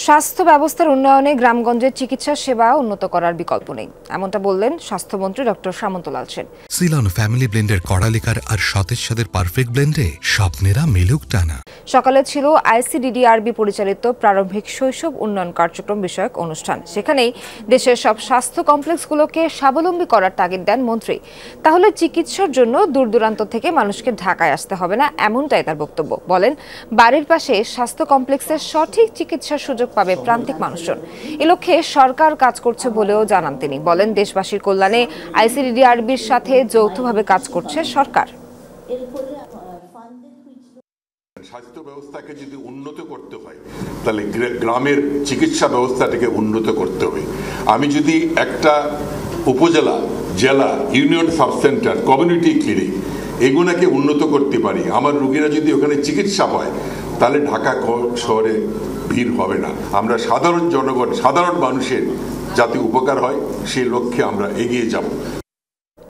স্বাস্থ্য ব্যবস্থার উন্নয়নে গ্রামগঞ্জের চিকিৎসা সেবা উন্নত করার বিকল্প নেই, এমনটা বললেন স্বাস্থ্যমন্ত্রী doctor Samantalal Sen. Ceylon family ব্লেন্ডের কড়ালিকার আর সতেজ স্বাদের পারফেক্ট ব্লেন্ডে স্বপ্নেরা মেলুক টানা। সকালে ছিল আইসিডিডিআরবি পরিচালিত প্রারম্ভিক শৈশব উন্নয়ন কার্যক্রম বিষয়ক অনুষ্ঠান। সেখানেই দেশের সব স্বাস্থ্য কমপ্লেক্সগুলোকে স্বাবলম্বী করার তাগিদ দেন মন্ত্রী। তাহলে চিকিৎসার জন্য দূর দূরান্ত থেকে মানুষকে ঢাকায় আসতে হবে না, এমনটাই তার বক্তব্য। বলেন, বাড়ির পাশে স্বাস্থ্য কমপ্লেক্সের সঠিক চিকিৎসার সুযোগ পাবে প্রান্তিক মানুষজন। এ লক্ষ্যে সরকার কাজ করছে বলেও জানান তিনি। বলেন, দেশবাসীর কল্যাণে আইসিডিডিআরবির সাথে যৌথভাবে কাজ করছে সরকার। স্বাস্থ্য ব্যবস্থাকে যদি উন্নত করতে হয় তাহলে গ্রামের চিকিৎসা ব্যবস্থাটাকে উন্নত করতে হবে। আমি যদি একটা উপজেলা, জেলা, union sub centre, community clinic এগুলোকে উন্নত করতে পারি, আমার রোগীরা যদি ওখানে চিকিৎসা হয় তাহলে ঢাকা শহরে ভিড় হবে না। আমরা সাধারণ জনগণ, সাধারণ মানুষের যাতে উপকার হয় সেই লক্ষ্যে আমরা এগিয়ে যাব।